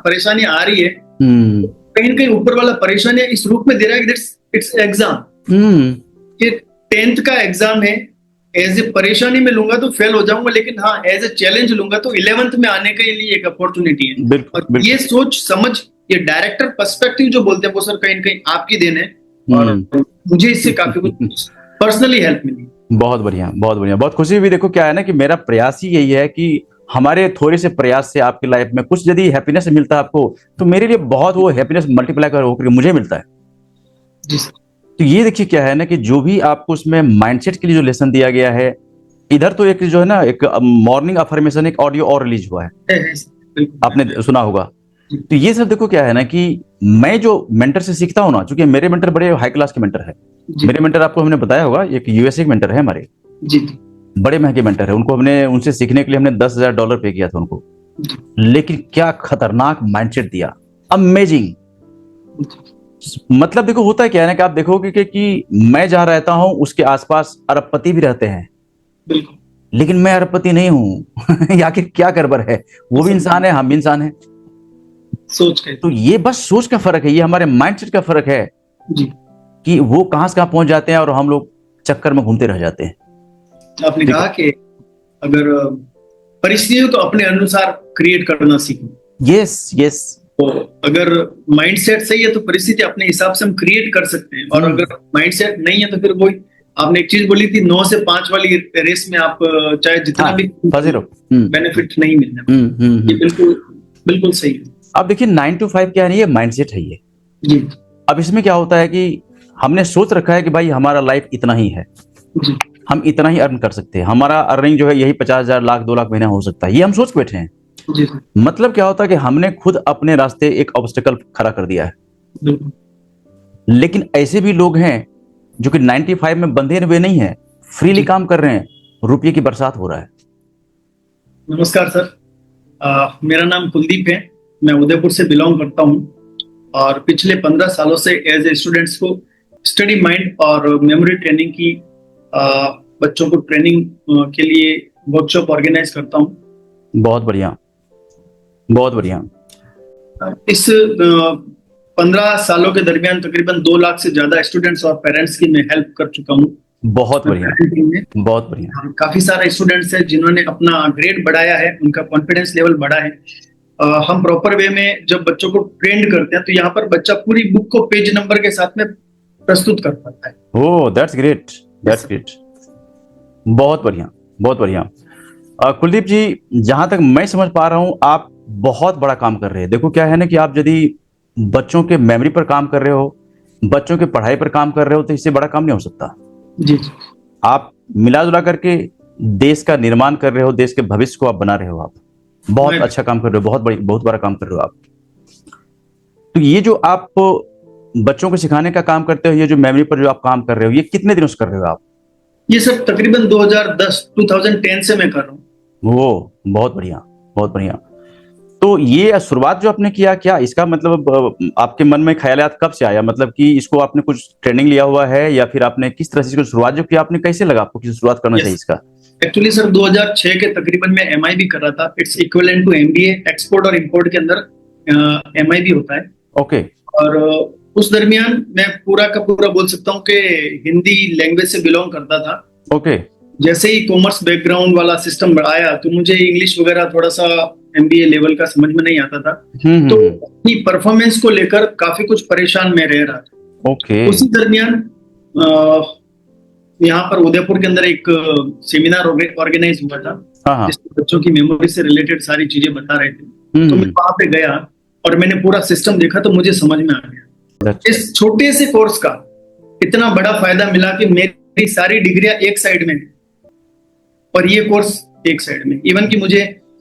परेशानी आ रही है, हम्म कहीं ना कहीं ऊपर वाला परेशानी इस रूप में दे रहा है कि इट्स एग्जाम, ये 10th का एग्जाम है। एज ए परेशानी में लूंगा तो फेल हो जाऊंगा, लेकिन हाँ एज ए चैलेंज लूंगा तो 11th में आने के लिए एक अपॉर्चुनिटी है। बिल्कुल और बिल्कुल। ये सोच समझ, ये डायरेक्टर पर्सपेक्टिव जो बोलते हैं वो सर कहीं ना कहीं आपकी देन है, और मुझे इससे काफी कुछ पर्सनली हेल्प मिली। बहुत बढ़िया, बहुत बढ़िया, बहुत खुशी हुई। देखो क्या है ना कि मेरा प्रयास ही यही है कि हमारे थोड़े से प्रयास से आपकी लाइफ में कुछ यदि हैप्पीनेस मिलता है आपको, तो मेरे लिए बहुत वो हैप्पीनेस मल्टीप्लाई कर होकर मुझे मिलता है। जी सर। तो ये देखिए क्या है ना कि जो भी आपको उसमें माइंडसेट के लिए जो लेसन दिया गया है, इधर तो एक जो है ना एक मॉर्निंग अफर्मेशन एक ऑडियो और रिलीज हुआ है, बिल्कुल। आपने सुना होगा। तो ये सब देखो क्या है ना कि मैं जो मेंटर से सीखता हूँ ना, चूंकि मेरे मेंटर बड़े हाई क्लास के मेंटर है। मेरे मेंटर आपको हमने बताया होगा, एक यूएसए के मेंटर है हमारे, जी बड़े महंगे मेंटर है। उनको हमने उनसे सीखने के लिए हमने $10,000 पे किया था उनको। लेकिन क्या खतरनाक माइंडसेट दिया, अमेजिंग। मतलब देखो होता है क्या है ना कि आप देखोगे कि मैं जहां रहता हूं उसके आसपास अरबपति भी रहते हैं, बिल्कुल। लेकिन मैं अरबपति नहीं हूं। आखिर क्या गड़बड़ है, वो भी इंसान है, हम भी इंसान है। सोच के तो ये बस सोच का फर्क है, ये हमारे माइंडसेट का फर्क है जी। कि वो कहां से कहां पहुंच जाते हैं और हम लोग चक्कर में घूमते रह जाते हैं। आपने कहा कि अगर परिस्थितियों को अपने अनुसार क्रिएट करना सीखो, यस यस। तो अगर माइंडसेट सही है तो परिस्थिति अपने हिसाब से हम क्रिएट कर सकते हैं, और अगर माइंडसेट नहीं है तो फिर वही आपने एक चीज बोली थी 9 से 5 वाली रेस में आप चाहे जितना भी फंसे रहो, बेनिफिट नहीं मिलने। ये बिल्कुल बिल्कुल सही है। अब देखिए 9 to 5 क्या है, ये माइंडसेट है ये। जी अब इसमें क्या होता है कि हमने सोच रखा है कि भाई हमारा लाइफ इतना ही है, जी हम इतना ही अर्न कर सकते हैं, हमारा अर्निंग जो है यही 50,000 लाख 2 लाख महीना हो सकता है, ये हम सोच के बैठे हैं। जी मतलब क्या होता है कि हमने खुद अपने रास्ते एक ऑब्स्टेकल खड़ा कर दिया है। बिल्कुल। लेकिन ऐसे भी लोग हैं जो कि 95 में बंधे हुए नहीं है, फ्रीली काम कर रहे हैं, रुपये की बरसात हो रहा है। नमस्कार सर, मेरा नाम कुलदीप है, मैं उदयपुर से बिलोंग करता हूँ, और पिछले 15 सालों से एज ए स्टूडेंट्स को स्टडी माइंड और मेमोरी ट्रेनिंग की बच्चों को ट्रेनिंग के लिए वर्कशॉप ऑर्गेनाइज करता हूँ। बहुत बढ़िया, बहुत बढ़िया। इस 15 सालों के दरमियान तकरीबन 2 लाख से ज्यादा स्टूडेंट्स और पेरेंट्स की मैं हेल्प कर चुका हूँ। बहुत बढ़िया, बहुत बढ़िया। काफी सारे स्टूडेंट्स हैं जिन्होंने अपना ग्रेड बढ़ाया है, उनका कॉन्फिडेंस लेवल बढ़ा है। हम प्रॉपर वे में जब बच्चों को ट्रेंड करते हैं तो यहाँ पर बच्चा पूरी बुक को पेज नंबर के साथ में प्रस्तुत कर पाता है। Oh that's great, that's great. बहुत बढ़िया, बहुत बढ़िया। कुलदीप जी, जहां तक मैं समझ पा रहा हूं आप बहुत बड़ा काम कर रहे हैं। देखो क्या है ना कि आप यदि बच्चों के मेमोरी पर काम कर रहे हो, बच्चों के पढ़ाई पर काम कर रहे हो, तो इससे बड़ा काम नहीं हो सकता। जी आप मिला जुला करके देश का निर्माण कर रहे हो, देश के भविष्य को आप बना रहे हो। आप बहुत अच्छा काम कर रहे हो, बहुत बड़ा काम कर रहे हो आप। तो ये जो आप बच्चों को सिखाने का काम करते हो, ये जो मेमोरी पर जो आप काम कर रहे हो, ये कितने दिनों से कर रहे हो आप? ये सब तकरीबन 2010 से मैं कर रहा हूँ। वो बहुत बढ़िया, बहुत बढ़िया। तो ये शुरुआत जो आपने किया, क्या इसका मतलब आपके मन में ख्यालात कब से आया? मतलब कि इसको आपने कुछ ट्रेनिंग लिया हुआ है या फिर आपने किस तरह से इसको शुरुआत जो किया, आपने कैसे लगा आपको कि शुरुआत करना चाहिए इसका? एक्चुअली सर 2006 के तकरीबन में एमआई भी कर रहा था। It's equivalent to MBA, export और इंपोर्ट के अंदर एमआई भी होता है। ओके। और उस दरमियान मैं पूरा का पूरा बोल सकता हूँ कि हिंदी लैंग्वेज से बिलोंग करता था। ओके। जैसे ही कॉमर्स बैकग्राउंड वाला सिस्टम आया तो मुझे इंग्लिश वगैरह थोड़ा सा एमबीए लेवल का समझ में नहीं आता था, तो अपनी परफॉर्मेंस को लेकर काफी कुछ परेशान मैं रह रहा था। ओके। उसी दरमियान यहाँ पर उदयपुर के अंदर एक सेमिनार ऑर्गेनाइज हुआ था जिसमें बच्चों की मेमोरी से रिलेटेड सारी चीजें बता रहे थे। तो मैं वहां पे गया और मैंने पूरा सिस्टम देखा तो मुझे समझ में आ गया इस छोटे से कोर्स का इतना बड़ा फायदा मिला कि मेरी सारी डिग्रियां एक साइड में और ये कोर्स एक साइड में। इवन कि मुझे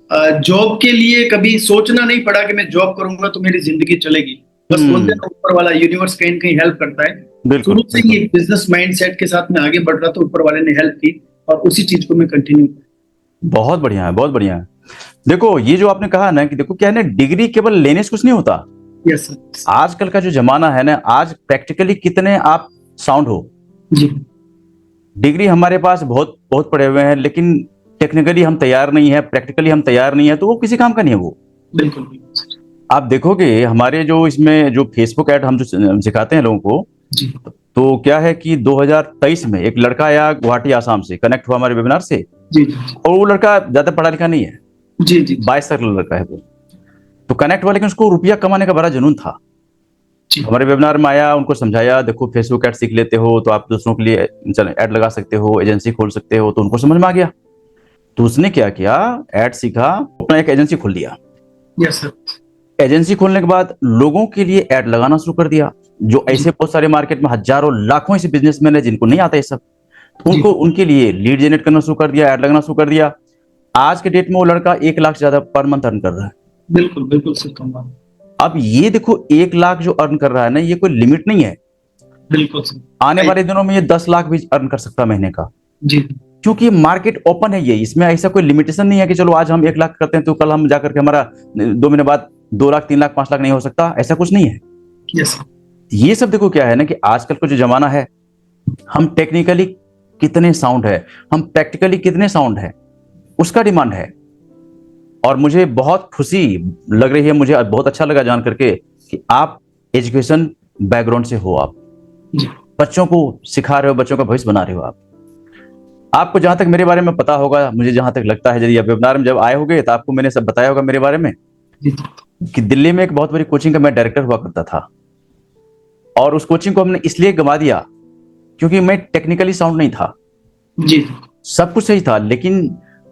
जॉब के लिए कभी सोचना नहीं पड़ा कि मैं जॉब करूंगा तो मेरी जिंदगी चलेगी। बस बोलते हैं ऊपर वाला यूनिवर्स कहीं ना कहीं हेल्प करता है। शुरू से ही एक बिजनेस माइंडसेट के साथ में आगे बढ़ रहा था, ऊपर वाले ने हेल्प की और उसी चीज को मैं कंटिन्यू। बहुत बढ़िया है, बहुत बढ़िया है। देखो ये जो आपने कहा ना कि देखो क्या है ना, डिग्री केवल लेने से कुछ नहीं होता। Yes sir. आजकल का जो जमाना है ना, आज प्रैक्टिकली कितने आप साउंड हो जी, डिग्री हमारे पास बहुत बहुत पड़े हुए हैं, लेकिन टेक्निकली हम तैयार नहीं है, प्रैक्टिकली हम तैयार नहीं है, तो वो किसी काम का नहीं है वो। बिल्कुल। आप देखोगे हमारे जो इसमें जो फेसबुक ऐड हम जो सिखाते हैं लोगों को, जी तो क्या है कि 2023 में एक लड़का आया गुवाहाटी आसाम से, कनेक्ट हुआ हमारे वेबिनार से। जी और वो लड़का ज्यादा पढ़ा लिखा नहीं है, जी जी 22 साल का लड़का है वो। तो कनेक्ट हुआ, लेकिन उसको रुपया कमाने का बड़ा जुनून था। जी हमारे वेबिनार में आया, उनको समझाया, देखो फेसबुक ऐड सीख लेते हो तो आप दूसरों के लिए ऐड लगा सकते हो, एजेंसी खोल सकते हो। तो उनको समझ में आ गया। तो उसने क्या किया, ऐड सीखा, अपना एक एजेंसी खोल लिया। Yes sir. एजेंसी खोलने के बाद लोगों के लिए ऐड लगाना शुरू कर दिया। जो जी ऐसे बहुत सारे मार्केट में हजारों लाखों ऐसे बिजनेसमैन है जिनको नहीं आता ये सब, तो जी उनके लिए लीड जनरेट करना शुरू कर दिया, ऐड लगाना शुरू कर दिया। आज के डेट में वो लड़का 1 लाख से ज्यादा पर मंथ अर्न कर रहा है। बिल्कुल बिल्कुल सर, कहूँगा। अब ये देखो 1 लाख जो अर्न कर रहा है ना, ये कोई लिमिट नहीं है। बिल्कुल सर। आने वाले दिनों में ये 10 लाख भी अर्न कर सकता है महीने का, जी क्योंकि मार्केट ओपन है। ये इसमें ऐसा कोई लिमिटेशन नहीं है कि चलो आज हम 1 लाख करते हैं तो कल हम जाकर के हमारा 2 महीने बाद 2 लाख, 3 लाख, 5 लाख नहीं हो सकता, ऐसा कुछ नहीं है। Yes sir. ये सब देखो क्या है ना कि आजकल का जो जमाना है, हम टेक्निकली कितने साउंड है, हम प्रैक्टिकली कितने साउंड है, उसका डिमांड है। और मुझे बहुत खुशी लग रही है, मुझे बहुत अच्छा लगा जान करके कि आप एजुकेशन बैकग्राउंड से हो, आप जी बच्चों को सिखा रहे हो, बच्चों का भविष्य बना रहे हो। आपको जहां तक मेरे बारे में पता होगा, मुझे जहां तक लगता है, यदि आप वेबिनार में जब आए होंगे तो आपको मैंने सब बताया होगा मेरे बारे में जी कि दिल्ली में एक बहुत बड़ी कोचिंग का मैं डायरेक्टर हुआ करता था। और उस कोचिंग को हमने इसलिए गंवा दिया क्योंकि मैं टेक्निकली साउंड नहीं था। जी सब कुछ सही था लेकिन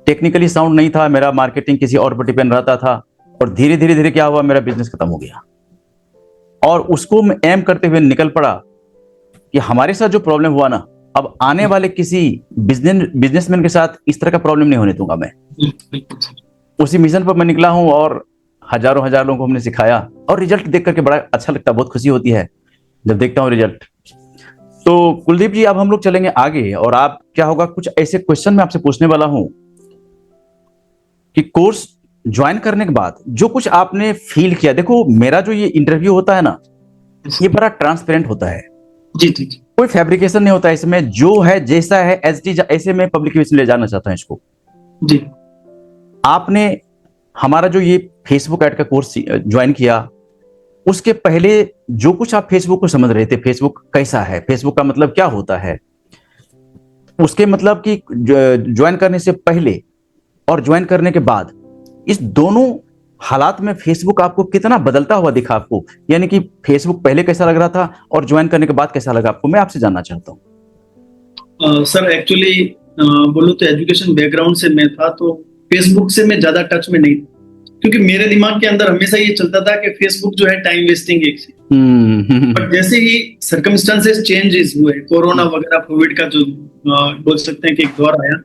टेक्निकली साउंड नहीं था। मेरा मार्केटिंग किसी और पर डिपेंड रहता था। और धीरे धीरे धीरे क्या हुआ, मेरा बिजनेस खत्म हो गया। और उसको मैं एम करते हुए निकल पड़ा कि हमारे साथ जो प्रॉब्लम हुआ ना, अब आने वाले किसी बिजनेसमैन के साथ इस तरह का प्रॉब्लम नहीं होने दूंगा मैं। बिल्कुल सर। उसी मिशन पर मैं निकला हूं और हजारों हजार लोगों को हमने सिखाया। और रिजल्ट देख करके बड़ा अच्छा लगता है, बहुत खुशी होती है जब देखता हूं रिजल्ट। तो कुलदीप जी, अब हम लोग चलेंगे आगे। और आप क्या होगा, कुछ ऐसे क्वेश्चन मैं आपसे पूछने वाला हूं कि कोर्स ज्वाइन करने के बाद जो कुछ आपने फील किया। देखो मेरा जो ये इंटरव्यू होता है ना, ये बड़ा ट्रांसपेरेंट होता है। जी जी जी कोई फैब्रिकेशन नहीं होता है इसमें, जो है जैसा है एज इट इज, ऐसे मैं पब्लिक ले जाना चाहता हूं इसको। जी आपने हमारा जो ये फेसबुक ऐड का कोर्स ज्वाइन किया, उसके पहले जो कुछ आप फेसबुक को समझ रहे थे, फेसबुक कैसा है, फेसबुक का मतलब क्या होता है, उसके मतलब कि ज्वाइन करने से पहले और ज्वाइन करने के बाद, इस दोनों हालात में फेसबुक आपको कितना बदलता हुआ दिखा आपको? यानी कि फेसबुक पहले कैसा लग रहा था और ज्वाइन करने के बाद कैसा लगा आपको, मैं आपसे जानना चाहता हूँ। सर एक्चुअली बोलूँ तो एजुकेशन बैकग्राउंड से मैं था, तो फेसबुक से मैं ज्यादा टच में नहीं था, क्योंकि मेरे दिमाग के अंदर हमेशा ये चलता था कि फेसबुक जो है टाइम वेस्टिंग एक चीज। बट जैसे ही सर्कमस्टांसेस चेंजेस हुए, कोरोना वगैरह कोविड का जो बोल सकते हैं कि एक दौर आया,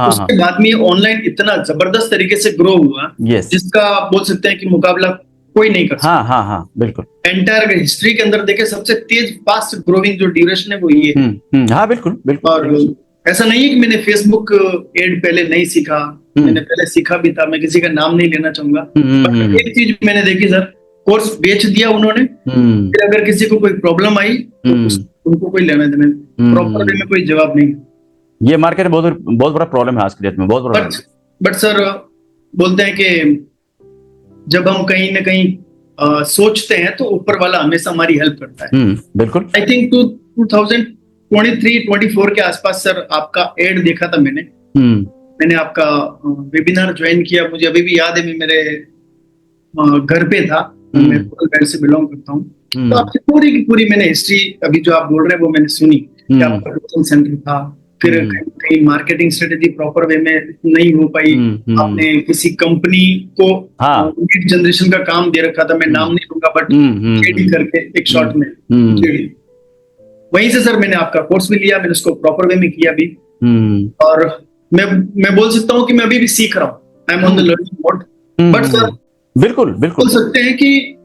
उसके बाद में ऑनलाइन इतना जबरदस्त तरीके से ग्रो हुआ, जिसका बोल सकते हैं कि मुकाबला कोई नहीं कर सकता। हाँ, बिल्कुल। एंटायर हिस्ट्री के अंदर देखे सबसे तेज फास्ट ग्रोइंग जो ड्यूरेशन है वो ये है। हाँ बिल्कुल बिल्कुल। और ऐसा नहीं है कि मैंने फेसबुक एड पहले नहीं सीखा, मैंने पहले सीखा भी था, मैं किसी का नाम नहीं लेना चाहूंगा। बट एक चीज मैंने देखी सर, कोर्स बेच दिया उन्होंने, फिर अगर किसी को कोई प्रॉब्लम आई तो उनको कोई लेना देना, प्रॉपर वे में कोई जवाब नहीं। ये मार्केट में बहुत बड़ा प्रॉब्लम है आज के डेट में, बहुत बड़ा। बट सर बोलते हैं कि जब हम कहीं ना कहीं सोचते हैं तो ऊपर वाला हमेशा हमारी हेल्प करता है। बिल्कुल। आई थिंक 2023-24 के आसपास सर आपका एड देखा था मैंने आपका वेबिनार ज्वाइन किया। मुझे अभी भी याद है, मैं मेरे घर पे था, मैं बेल्ट से बिलोंग करता हूँ। तो आपकी पूरी की पूरी मैंने हिस्ट्री अभी जो आप बोल रहे हैं वो मैंने सुनी कि आपका कोचिंग सेंटर था, फिर कहीं मार्केटिंग स्ट्रेटेजी प्रॉपर वे में नहीं हो पाई, आपने किसी कंपनी को लीड जनरेशन का काम दे रखा था, मैं नाम नहीं लूंगा बट जेडी करके एक शॉर्ट में जेडी। वहीं से सर मैंने आपका कोर्स भी लिया, मैंने उसको प्रॉपर वे में किया भी। और मैं बोल सकता हूँ कि मैं अभी भी सीख रहा हूँ, I am on the learning mode. But sir बिल्कुल बिल्कुल बोल सकते हैं कि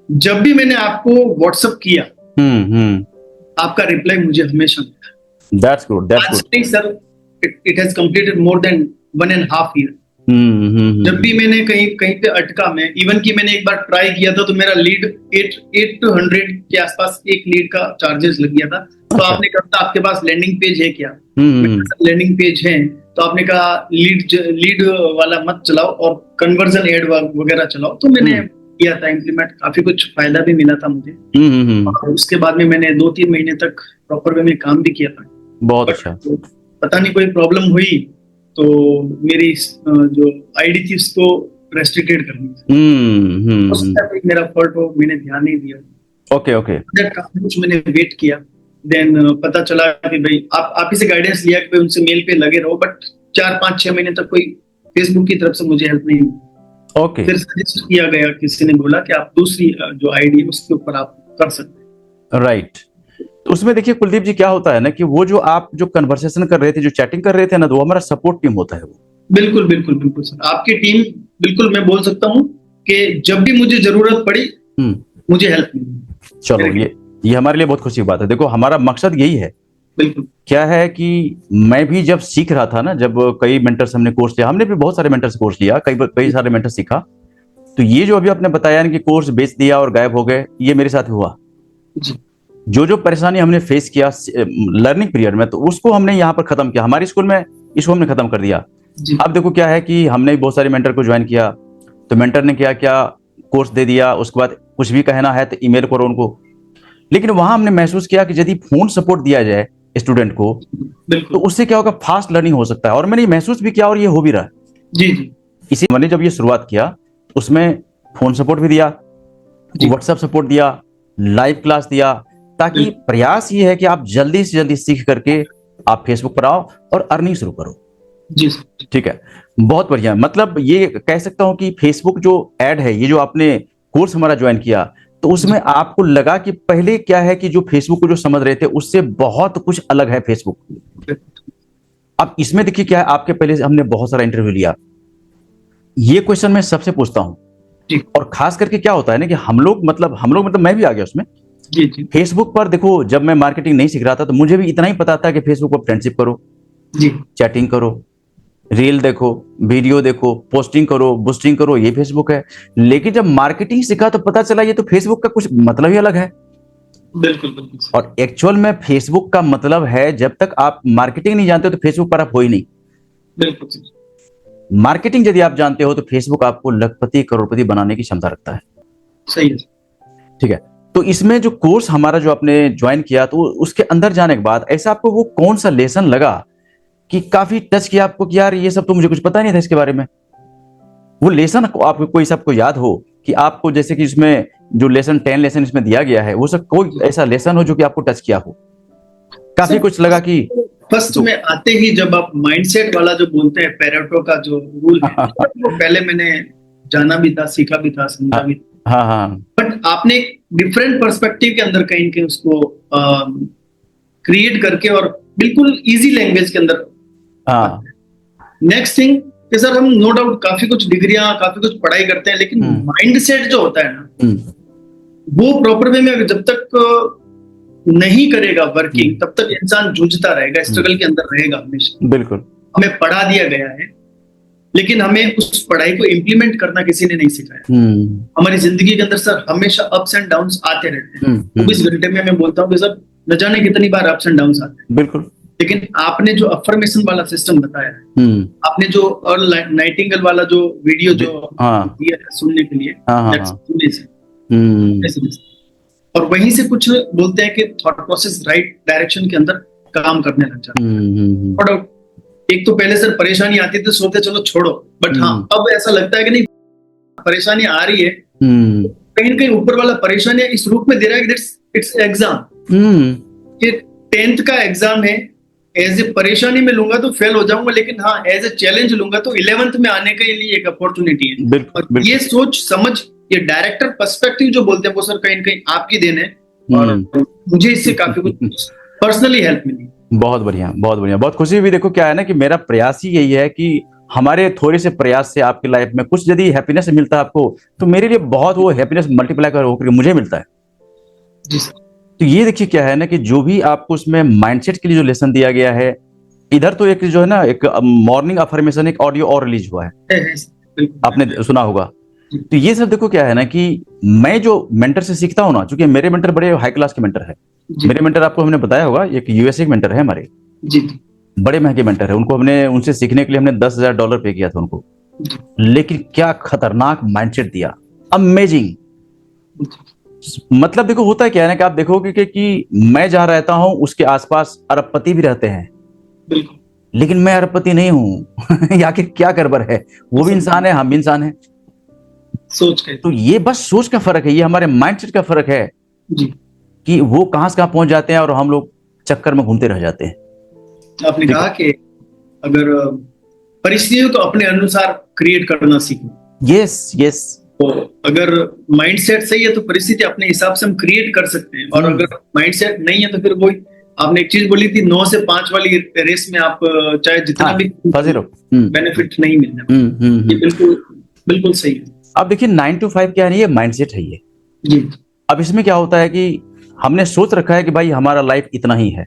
जब भी मैंने आपको व्हाट्सएप किया, आपका रिप्लाई मुझे हमेशा मिला। That's good. That's good. Sir, it has completed more than 1.5 year. जब भी मैंने कहीं पे अटका, मैं इवन कि मैंने एक बार ट्राई किया था तो मेरा लीड 8 to 100 के आसपास एक लीड का चार्जेस लग गया था। तो आपने कहा आपके पास लैंडिंग पेज है क्या? लैंडिंग पेज है, तो आपने कहा लीड वाला मत चलाओ और कन्वर्जन एड वगैरह चलाओ। तो मैंने किया था इम्प्लीमेंट, काफी कुछ फायदा भी मिला था मुझे। और उसके बाद में मैंने 2-3 महीने तक प्रॉपर वे में काम भी किया था। बहुत अच्छा। पता नहीं कोई प्रॉब्लम हुई तो मेरी जो आईडी थी उसको रेस्ट्रिक्टेड कर दी। उस टाइम मेरा फॉल्ट हो, मैंने ध्यान नहीं दिया। ओके काफी कुछ मैंने वेट किया, देन पता चला कि भाई आप ही से गाइडेंस लिया कि भाई उनसे मेल पे लगे रहो, बट 4-5-6 महीने तक कोई फेसबुक की तरफ से मुझे हेल्प नहीं मिली। फिर सजेस्ट किया गया, किसी ने बोला कि आप दूसरी जो आईडी है उसके ऊपर आप कर सकते हैं। राइट। तो उसमें देखिए कुलदीप जी, क्या होता है ना कि वो जो आप जो कन्वर्सेशन कर रहे थे, जो चैटिंग कर रहे थे ना, तो वो हमारा सपोर्ट टीम होता है वो। बिल्कुल बिल्कुल बिल्कुल सर, आपकी टीम, बिल्कुल मैं बोल सकता हूँ कि जब भी मुझे जरूरत पड़ी मुझे हेल्प मिली। चलो, ये हमारे लिए बहुत खुशी की बात है। देखो, हमारा मकसद यही है। बिल्कुल। क्या है कि मैं भी जब सीख रहा था ना, जब कई मेंटर से हमने कोर्स लिया, हमने भी बहुत सारे मेंटर से कोर्स लिया, कई सारे मेंटर सीखा, तो ये जो अभी आपने बताया ना कि कोर्स बेच दिया और गायब हो गए, ये मेरे साथ हुआ। जो परेशानी हमने फेस किया लर्निंग पीरियड में, तो उसको हमने यहाँ पर खत्म किया, हमारे स्कूल में इसको हमने खत्म कर दिया। अब देखो क्या है कि हमने बहुत सारे मेंटर को ज्वाइन किया, तो मेंटर ने क्या कोर्स दे दिया, उसके बाद कुछ भी कहना है तो ईमेल करो उनको। लेकिन वहां हमने महसूस किया कि यदि फोन सपोर्ट दिया जाए स्टूडेंट को, तो उससे क्या होगा, फास्ट लर्निंग हो सकता है। और मैंने महसूस भी किया और ये हो भी रहा है। जी। इसी मैंने जब ये शुरुआत किया, उसमें फोन सपोर्ट भी दिया, व्हाट्सएप सपोर्ट दिया, लाइव क्लास दिया, ताकि प्रयास ये है कि आप जल्दी से जल्दी सीख करके आप फेसबुक पर आओ और अर्निंग शुरू करो। जी, ठीक है, बहुत बढ़िया। मतलब ये कह सकता हूं कि फेसबुक जो ऐड है, ये जो आपने कोर्स हमारा ज्वाइन किया, तो उसमें आपको लगा कि पहले क्या है कि जो फेसबुक को जो समझ रहे थे उससे बहुत कुछ अलग है फेसबुक। अब इसमें देखिए क्या है, आपके पहले से हमने बहुत सारा इंटरव्यू लिया, ये क्वेश्चन मैं सबसे पूछता हूं, और खास करके क्या होता है ना कि हम लोग मतलब मैं भी आ गया उसमें। जी। फेसबुक पर देखो, जब मैं मार्केटिंग नहीं सीख रहा था तो मुझे भी इतना ही पता था कि फेसबुक पर फ्रेंडशिप करो, चैटिंग करो, रील देखो, वीडियो देखो, पोस्टिंग करो, बूस्टिंग करो, ये फेसबुक है। लेकिन जब मार्केटिंग सीखा तो पता चला ये तो फेसबुक का कुछ मतलब ही अलग है। बिल्कुल। और एक्चुअल में फेसबुक का मतलब है, जब तक आप मार्केटिंग नहीं जानते हो तो फेसबुक पर आप हो ही नहीं। बिल्कुल। मार्केटिंग यदि आप जानते हो तो फेसबुक आपको लखपति करोड़पति बनाने की क्षमता रखता है। सही है। ठीक है, तो इसमें जो कोर्स हमारा जो आपने ज्वाइन किया, तो उसके अंदर जाने के बाद ऐसा आपको वो कौन सा लेसन लगा कि काफी टच किया आपको कि यार ये सब तो मुझे कुछ पता नहीं था इसके बारे में? वो लेसन आपको कोई सबको याद हो कि आपको, जैसे कि इसमें जो लेसन 10 लेसन इसमें दिया गया है, वो सब कोई ऐसा लेसन हो जो कि आपको टच किया हो, काफी कुछ लगा कि फर्स्ट में आते ही जब आप माइंडसेट वाला जो बोलते हैं, पेरेटो का जो रूल है, वो पहले मैंने जाना भी था, सीखा भी था, समझा भी था। हाँ। बट आपने एक डिफरेंट पर्सपेक्टिव के अंदर कहीं कहीं उसको क्रिएट करके और बिल्कुल इजी लैंग्वेज के अंदर। नेक्स्ट थिंग कि सर, हम नो डाउट काफी कुछ डिग्रियां, काफी कुछ पढ़ाई करते हैं, लेकिन माइंडसेट जो होता है ना, वो प्रॉपर वे में जब तक नहीं करेगा वर्किंग, तब तक इंसान जूझता रहेगा, स्ट्रगल के अंदर रहेगा हमेशा। बिल्कुल। हमें पढ़ा दिया गया है, लेकिन हमें उस पढ़ाई को इम्प्लीमेंट करना किसी ने नहीं सिखाया। हमारी जिंदगी के अंदर सर हमेशा अप्स एंड डाउन्स आते रहते हैं। 24 घंटे में मैं बोलता हूँ कि सर न जाने कितनी बार अप्स एंड डाउन्स आते हैं। बिल्कुल। लेकिन आपने जो अफर्मेशन वाला सिस्टम बताया, आपने जो अर्ल नाइटिंगेल वाला जो वीडियो जो दिया है सुनने के लिए, और वहीं से कुछ बोलते हैं कि थॉट प्रोसेस राइट डायरेक्शन के अंदर काम करने लग जाता है। एक तो पहले सर परेशानी आती थी, सोचते चलो छोड़ो, बट हाँ अब ऐसा लगता है कि नहीं, परेशानी आ रही है, कहीं कहीं ऊपर वाला परेशानी इस रूप में दे रहा है कि इट्स एग्जाम, कि 10th का एग्जाम है, एज ए परेशानी में लूंगा तो फेल हो जाऊंगा, लेकिन हाँ एज ए चैलेंज लूंगा तो 11th में आने के लिए एक अपॉर्चुनिटी है। और ये सोच समझ, ये डायरेक्टर पर्सपेक्टिव जो बोलते हैं, वो सर कहीं न कहीं आपकी देन है, और मुझे इससे काफी कुछ पर्सनली हेल्प मिली। बहुत बढ़िया, बहुत बढ़िया, बहुत खुशी हुई। देखो क्या है ना कि मेरा प्रयास ही यही है कि हमारे थोड़े से प्रयास से आपकी लाइफ में कुछ यदि हैप्पीनेस मिलता है आपको, तो मेरे लिए बहुत वो हैप्पीनेस मल्टीप्लाई होकर मुझे मिलता है। जी सर। तो ये देखिए क्या है ना कि जो भी आपको उसमें माइंडसेट के लिए जो लेसन दिया गया है, इधर तो एक जो है ना, एक मॉर्निंग अफर्मेशन एक ऑडियो और रिलीज हुआ है, आपने सुना होगा। तो ये सब देखो क्या है ना कि मैं जो मेंटर से सीखता हूँ ना, चूंकि मेरे मेंटर बड़े हाई क्लास के मेंटर है। मेरे मेंटर आपको हमने बताया होगा, एक यूएसए के मेंटर है हमारे, बड़े महंगे मेंटर है। उनको हमने उनसे सीखने के लिए हमने $10,000 पे किया था उनको, लेकिन क्या खतरनाक माइंडसेट दिया। अमेजिंग। मतलब देखो होता है क्या है ना कि आप देखोगे कि मैं जहां रहता हूं उसके आसपास अरबपति भी रहते हैं, बिल्कुल, लेकिन मैं अरबपति नहीं हूं। आखिर क्या गड़बड़ है? वो भी इंसान है, हम भी इंसान हैं। सोच के। तो ये बस सोच का फर्क है, ये हमारे माइंडसेट का फर्क है जी, कि वो कहां से कहां पहुंच जाते हैं और हम लोग चक्कर में घूमते रह जाते हैं। आपने ठीक कहा है। कि अगर परिस्थितियों को अपने अनुसार क्रिएट करना सीखो, यस यस। तो अगर माइंडसेट सही है तो परिस्थिति अपने हिसाब से हम क्रिएट कर सकते हैं, और अगर माइंडसेट नहीं है तो फिर वही आपने एक चीज बोली थी, 9 से 5 वाली रेस में आप चाहे जितना हाँ, भी फंसे रहो। बेनिफिट नहीं मिलने। ये बिल्कुल बिल्कुल सही है। अब देखिए 9 to 5 क्या है, ये माइंडसेट है ये। जी अब इसमें क्या होता है कि हमने सोच रखा है कि भाई हमारा लाइफ इतना ही है,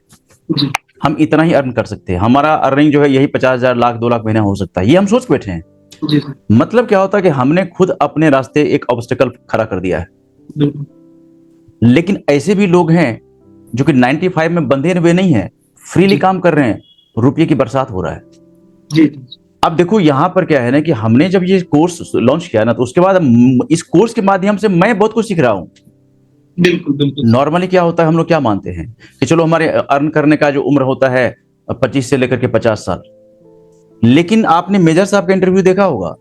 जी हम इतना ही अर्न कर सकते हैं, हमारा अर्निंग जो है यही 50,000 लाख 2 लाख महीना हो सकता है, ये हम सोच के बैठे हैं। जी मतलब क्या होता है कि हमने खुद अपने रास्ते एक ऑब्स्टेकल खड़ा कर दिया है। बिल्कुल। लेकिन ऐसे भी लोग हैं जो कि 95 में बंधे हुए नहीं है, फ्रीली जी काम कर रहे हैं, रुपये की बरसात हो रहा है। जी अब देखो यहां पर क्या है ना कि हमने जब ये कोर्स लॉन्च किया ना, तो उसके बाद इस कोर्स के माध्यम से मैं बहुत कुछ सीख रहा हूं। बिल्कुल बिल्कुल। नॉर्मली क्या होता है, हम लोग क्या मानते हैं कि चलो हमारे अर्न करने का जो उम्र होता है 25 से लेकर के 50 साल। लेकिन आपने मेजर साहब का इंटरव्यू देखा होगा,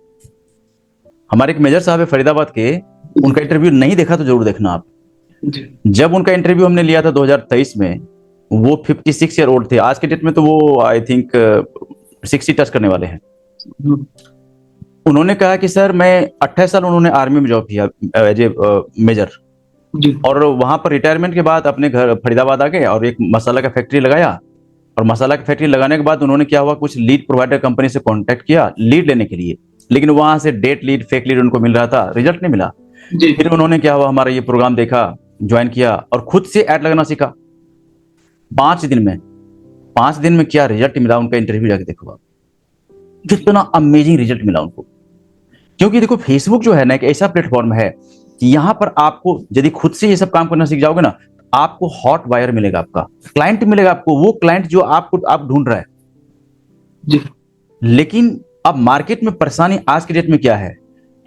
हमारे एक मेजर साहब है फरीदाबाद के, उनका इंटरव्यू नहीं देखा तो जरूर देखना आप। जी जब उनका इंटरव्यू हमने लिया था 2023 में, वो 56 ईयर ओल्ड थे। आज के डेट में तो वो आई थिंक 60 टच करने वाले हैं। उन्होंने कहा कि सर मैं 28 साल उन्होंने आर्मी में जॉब किया एज ए मेजर, जी और वहां पर रिटायरमेंट के बाद अपने घर फरीदाबाद आ गए और एक मसाला का फैक्ट्री लगाया। और मसाला की फैक्ट्री लगाने के बाद उन्होंने क्या हुआ, कुछ लीड प्रोवाइडर कंपनी से कांटेक्ट किया लीड लेने के लिए, लेकिन वहां से डेट लीड फेक लीड उनको मिल रहा था, रिजल्ट नहीं मिला। जी फिर उन्होंने क्या हुआ, हमारा ये प्रोग्राम देखा, ज्वाइन किया और खुद से ऐड लगाना सीखा। 5 दिन में, 5 दिन में क्या रिजल्ट मिला उनका, इंटरव्यू जाके देखो आप, कितना अमेजिंग रिजल्ट मिला उनको। क्योंकि देखो फेसबुक जो है ना एक ऐसा प्लेटफॉर्म है कि यहाँ पर आपको यदि खुद से ये सब काम करना सीख जाओगे ना, आपको हॉट वायर मिलेगा, आपका क्लाइंट मिलेगा, आपको वो क्लाइंट जो आपको आप ढूंढ रहे हैं। जी लेकिन अब मार्केट में परेशानी आज के डेट में क्या है,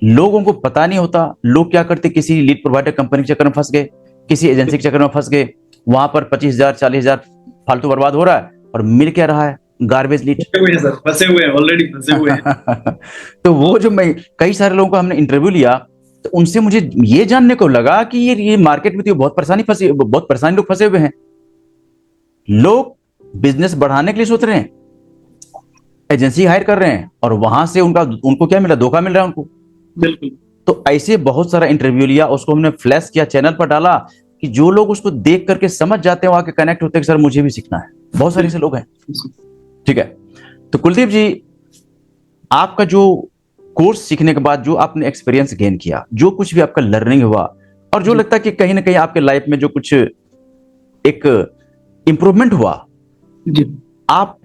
लोगों को पता नहीं होता। लोग क्या करते, किसी लीड प्रोवाइडर कंपनी के चक्कर में फंस गए, किसी एजेंसी के चक्कर में फंस गए, वहां पर 25,000 40,000 फालतू बर्बाद हो रहा है और मिल क्या रहा है, गार्बेज लीड। फंसे हुए हैं, ऑलरेडी फंसे हुए हैं। तो वो जो मैं कई सारे लोगों को हमने इंटरव्यू लिया, तो उनसे मुझे ये जानने को लगा कि ये मार्केट में तो बहुत परेशानी लोग फंसे हुए हैं। लोग बिजनेस बढ़ाने के लिए सोच रहे हैं, एजेंसी हायर कर रहे हैं और वहां से उनको क्या मिला, धोखा मिल रहा है उनको। बिल्कुल। तो ऐसे बहुत सारा इंटरव्यू लिया, उसको हमने फ्लैश किया, चैनल पर डाला कि जो लोग उसको देख करके समझ जाते हैं, वहां के कनेक्ट होते हैं कि सर मुझे भी सीखना है। बहुत सारे ऐसे लोग हैं। ठीक है। तो कुलदीप जी, आपका जो कोर्स सीखने के बाद जो आपने एक्सपीरियंस गेन किया, जो कुछ भी आपका लर्निंग हुआ, और जो लगता है कि कहीं ना कहीं आपके लाइफ में जो कुछ एक इंप्रूवमेंट हुआ, जी आप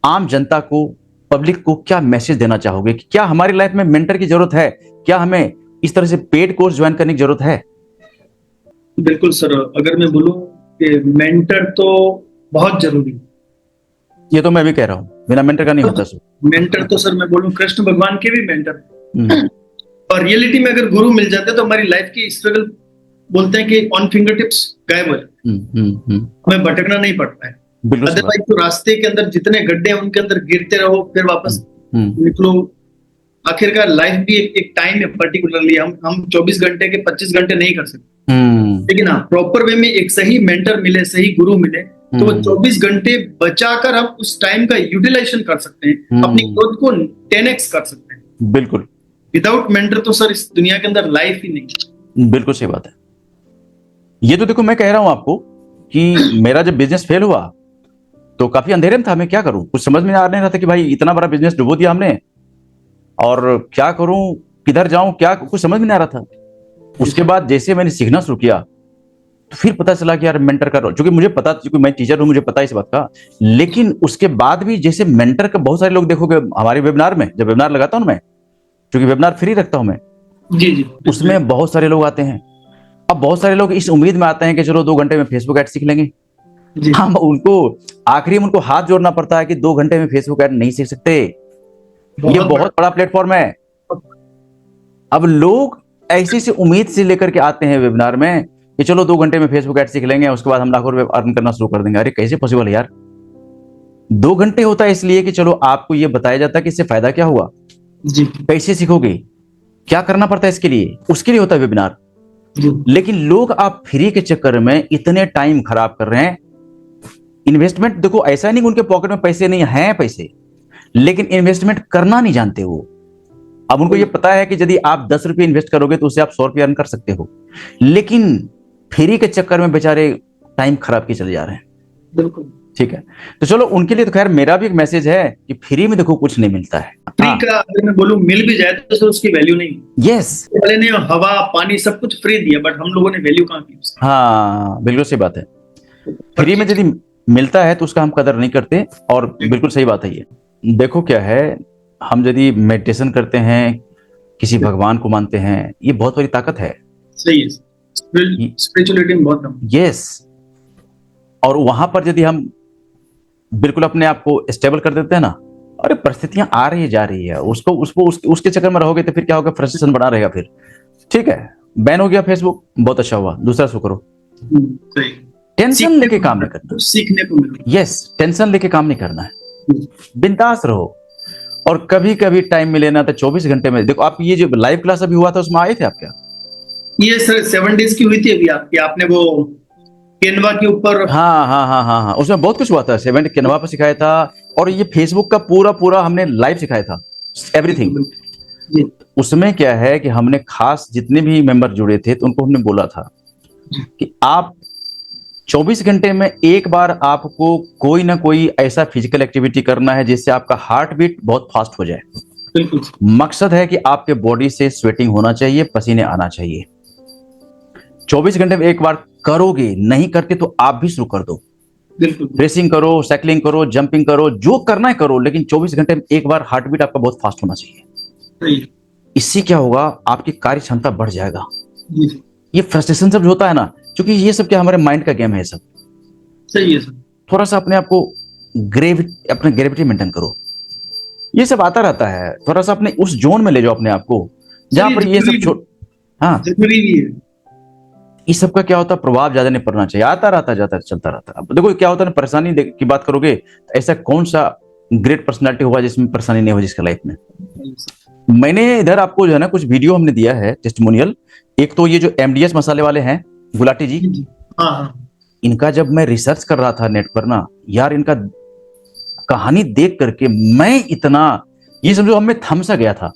आम जनता को, पब्लिक को क्या मैसेज देना चाहोगे कि क्या हमारी लाइफ में मेंटर की जरूरत है? क्या हमें इस तरह से पेड कोर्स ज्वाइन करने की जरूरत है? बिल्कुल सर, अगर मैं बोलूं कि मेंटर तो बहुत जरूरी है। ये तो मैं भी कह रहा हूं, बिना मेंटर का नहीं होता सर। मेंटर तो सर मैं बोलूं कृष्ण भगवान के भी मेंटर। और रियलिटी में अगर गुरु मिल जाते तो हमारी लाइफ की स्ट्रगल, बोलते हैं कि ऑन फिंगर टिप्स गायब हो जाते, हमें भटकना नहीं पड़ता है। अदरवाइज तो रास्ते के अंदर जितने गड्ढे हैं उनके अंदर गिरते रहो, फिर वापस निकलो। आखिरकार लाइफ भी एक टाइम है पर्टिकुलरली, हम 24 घंटे के 25 घंटे नहीं कर सकते। लेकिन हाँ, प्रॉपर वे में एक सही मेंटर मिले, सही गुरु मिले, तो वो 24 घंटे बचाकर हम उस टाइम का यूटिलाइजेशन कर सकते हैं, अपनी ग्रोथ को 10x कर सकते हैं। बिल्कुल। विदाउट मेंटर तो सर इस दुनिया के अंदर लाइफ ही नहीं। बिल्कुल सही बात है। ये तो देखो मैं कह रहा हूं आपको कि मेरा जब बिजनेस फेल हुआ तो काफी अंधेरे में था, मैं क्या करूं, कुछ समझ में आ नहीं रहा था कि भाई इतना बड़ा बिजनेस डुबो दिया हमने, और क्या करूं, किधर जाऊं, क्या, कुछ समझ में नहीं आ रहा था। उसके बाद जैसे मैंने सीखना शुरू किया तो फिर पता चला कि यार मेंटर का रोल, क्योंकि मुझे पता, क्योंकि मैं टीचर हूं, मुझे पता है इस बात का। लेकिन उसके बाद भी जैसे मेंटर का बहुत सारे लोग देखोगे हमारे वेबिनार में, जब वेबिनार लगाता हूं मैं, क्योंकि वेबिनार फ्री रखता हूं मैं, जी उसमें बहुत सारे लोग आते हैं। अब बहुत सारे लोग इस उम्मीद में आते हैं कि चलो 2 घंटे में फेसबुक ऐड सीख लेंगे। हम उनको आखिरी में उनको हाथ जोड़ना पड़ता है कि 2 घंटे में फेसबुक ऐड नहीं सीख सकते, ये बहुत बड़ा प्लेटफॉर्म है। अब लोग ऐसी सी उम्मीद से लेकर के आते हैं वेबिनार में कि चलो 2 घंटे में फेसबुक ऐड सीख लेंगे, उसके बाद हम लाखों रुपए अर्न करना शुरू कर देंगे। अरे कैसे पॉसिबल है यार? 2 घंटे होता है इसलिए कि चलो आपको ये बताया जाता है कि इससे फायदा क्या हुआ जी कैसे सीखोगे, क्या करना पड़ता है इसके लिए, उसके लिए होता है वेबिनार। लेकिन लोग आप फ्री के चक्कर में इतने टाइम खराब कर रहे हैं। इन्वेस्टमेंट देखो, ऐसा नहीं कि उनके पॉकेट में पैसे नहीं है, पैसे, लेकिन इन्वेस्टमेंट करना नहीं जानते वो। अब उनको ये पता है कि यदि आप 10 रुपये इन्वेस्ट करोगे तो उससे आप 100 रुपये अर्न कर सकते हो, लेकिन फ्री के चक्कर में बेचारे टाइम खराब के चले जा रहे हैं। बिल्कुल ठीक है, तो चलो उनके लिए तो खैर मेरा भी एक मैसेज है कि फ्री में देखो कुछ नहीं मिलता है। फ्री का अगर मैं बोलूं मिल भी जाए तो उसकी वैल्यू नहीं। यस, पहले ने हवा पानी सब कुछ फ्री दिया, बट हम लोगों ने वैल्यू कहाँ की? हाँ बिल्कुल सही बात है। फ्री में यदि मिलता है तो उसका हम कदर नहीं करते, और बिल्कुल सही बात है ये। देखो क्या है, हम यदि मेडिटेशन करते हैं, किसी भगवान को मानते हैं, ये बहुत बड़ी ताकत है। सही है, स्पिरिचुअलिटी में बहुत कम। यस, और वहां पर यदि हम बिल्कुल अपने आप को स्टेबल कर देते हैं ना, अरे परिस्थितियां आ रही जा रही है, उसके चक्कर में रहोगे तो फिर क्या होगा, फ्रस्ट्रेशन बना रहेगा फिर। ठीक है, बैन हो गया फेसबुक, बहुत अच्छा हुआ, दूसरा शुरू करो। सही। टेंशन लेके काम नहीं करना, सीखने को मिला। यस, टेंशन लेके काम नहीं करना है, बिंदास रहो। और कभी कभी टाइम मिले ना तो 24 घंटे में देखो। आप ये जो लाइव क्लास अभी हुआ था उसमें आए थे आप क्या? ये सर 7 डेज की हुई थी अभी आपकी, आपने वो कैनवा के ऊपर। हाँ, उसमें बहुत कुछ हुआ था। 7 कैनवा पर सिखाया था, और ये फेसबुक का पूरा हमने लाइव सिखाया था, एवरीथिंग। उसमें क्या है कि हमने खास जितने भी मेंबर जुड़े थे तो उनको हमने बोला था कि आप 24 घंटे में एक बार आपको कोई ना कोई ऐसा फिजिकल एक्टिविटी करना है जिससे आपका हार्ट बीट बहुत फास्ट हो जाए। मकसद है कि आपके बॉडी से स्वेटिंग होना चाहिए, पसीने आना चाहिए। 24 घंटे में एक बार करोगे, नहीं करते तो आप भी शुरू कर दो। रेसिंग करो, साइकिलिंग करो, जंपिंग करो, जो करना है करो, लेकिन 24 घंटे में एक बार हार्ट बीट आपका बहुत फास्ट होना चाहिए। इससे क्या होगा, आपकी कार्य क्षमता बढ़ जाएगा। ये फ्रस्ट्रेशन सब जो होता है ना, क्योंकि ये सब क्या हमारे माइंड का गेम है सब। सही है सर। थोड़ा सा अपने आप को अपने ग्रेविटी मेंटेन करो। ये सब आता रहता है, थोड़ा सा अपने उस जोन में ले जाओ अपने आप को जहां पर ये सब हाँ जरूरी भी है। इस सब का क्या होता है, प्रभाव ज्यादा नहीं पड़ना चाहिए, आता रहता जाता चलता रहता। अब देखो क्या होता है ना, परेशानी की बात करोगे तो ऐसा कौन सा ग्रेट पर्सनालिटी हुआ जिसमें परेशानी नहीं हो जिसके लाइफ में। मैंने इधर आपको जो है ना कुछ वीडियो हमने दिया है टेस्टिमोनियल। एक तो ये जो MDS मसाले वाले हैं गुलाटी जी, इनका जब मैं रिसर्च कर रहा था नेट पर ना यार, इनका कहानी देख करके मैं इतना, ये समझो हमें थम सा गया था।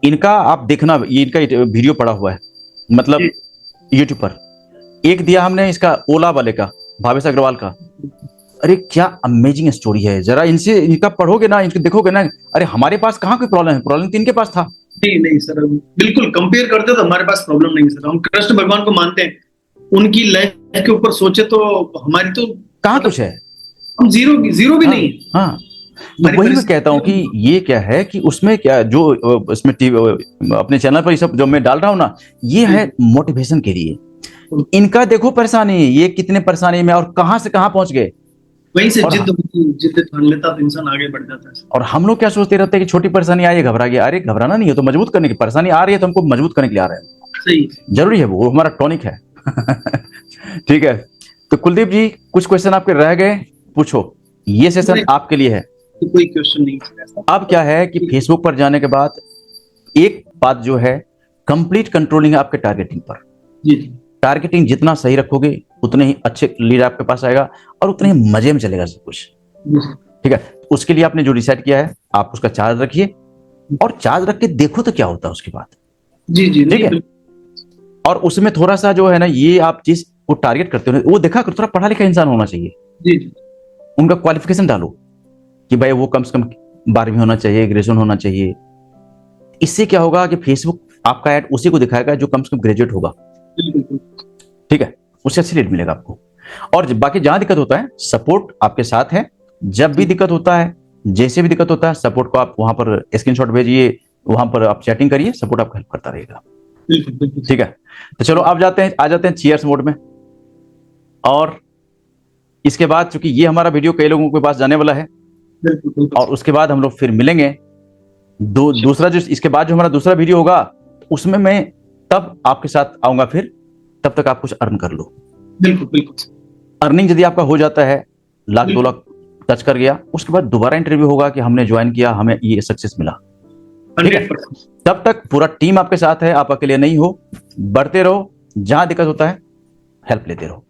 इनका आप देखना, ये इनका वीडियो पड़ा हुआ है, मतलब यूट्यूब पर। एक दिया हमने इसका ओला वाले का, भावेश अग्रवाल का। अरे क्या अमेजिंग स्टोरी है, जरा इनका पढ़ोगे ना, इनके देखोगे ना, अरे हमारे पास कहाँ कोई प्रॉब्लम है, प्रॉब्लम तो इनके पास था। नहीं सर, बिल्कुल कंपेयर करते तो हमारे पास प्रॉब्लम नहीं सर। हम कृष्ण भगवान को मानते हैं, उनकी लाइफ के ऊपर सोचे तो हमारी तो कहाँ कुछ है, हम जीरो भी नहीं। हाँ, तो वही मैं कहता हूँ कि ये क्या है कि उसमें क्या जो इसमें अपने चैनल पर ये सब जो मैं डाल रहा हूँ ना, ये है मोटिवेशन के लिए। इनका देखो परेशानी, ये कितने परेशानी में और कहां से कहां पहुंच गए। वहीं से जिद ठान लेता तो इंसान आगे बढ़ जाता है। और हम लोग क्या सोचते रहते हैं कि छोटी परेशानी आई है घबरा गया। अरे घबराना नहीं है, तो मजबूत करने की परेशानी आ रही है तो हमको मजबूत करने के लिए आ रहे हैं। सही, जरूरी है, वो हमारा टॉनिक है। ठीक है, तो कुलदीप जी कुछ क्वेश्चन आपके रह गए, पूछो, ये सेशन आपके लिए है। कोई क्वेश्चन नहीं। अब क्या है कि फेसबुक पर जाने के बाद एक बात जो है, कंप्लीट कंट्रोलिंग है आपके टारगेटिंग पर। टारगेटिंग जितना सही रखोगे उतने ही अच्छे लीड आपके पास आएगा और उतने ही मजे में चलेगा सब कुछ। ठीक है, उसके लिए आपने जो डिसाइड किया है आप उसका चार्ज रखिए, और चार्ज रख के देखो तो क्या होता है उसके बाद। जी ठीक है, और उसमें थोड़ा सा जो है ना, ये आप जिस को टारगेट करते हो वो देखा करो, थोड़ा पढ़ा लिखा इंसान होना चाहिए। जी, उनका क्वालिफिकेशन डालो कि भाई वो कम से कम 12वीं होना चाहिए, ग्रेजुएशन होना चाहिए। इससे क्या होगा कि फेसबुक आपका ऐड उसी को दिखाएगा जो कम से कम ग्रेजुएट होगा। ठीक है, उससे अच्छी लीड मिलेगा आपको। और बाकी जहां दिक्कत होता है, सपोर्ट आपके साथ है। जब भी दिक्कत होता है, जैसे भी दिक्कत होता है, सपोर्ट को आप वहां पर स्क्रीनशॉट भेजिए, वहां पर आप चैटिंग करिए, सपोर्ट आपको हेल्प करता रहेगा। ठीक है, तो चलो आप आ जाते हैं चीयर्स मोड में। और इसके बाद चूंकि ये हमारा वीडियो कई लोगों के पास जाने वाला है, और उसके बाद हम लोग फिर मिलेंगे। दूसरा जो इसके बाद जो हमारा दूसरा वीडियो होगा उसमें मैं तब आपके साथ आऊंगा, फिर तब तक आप कुछ अर्न कर लो। बिल्कुल बिल्कुल। अर्निंग यदि आपका हो जाता है, लाख 2 लाख टच कर गया, उसके बाद दोबारा इंटरव्यू होगा कि हमने ज्वाइन किया, हमें ये सक्सेस मिला। ठीक है, तब तक पूरा टीम आपके साथ है, आप अकेले नहीं हो। बढ़ते रहो, जहां दिक्कत होता है हेल्प लेते रहो।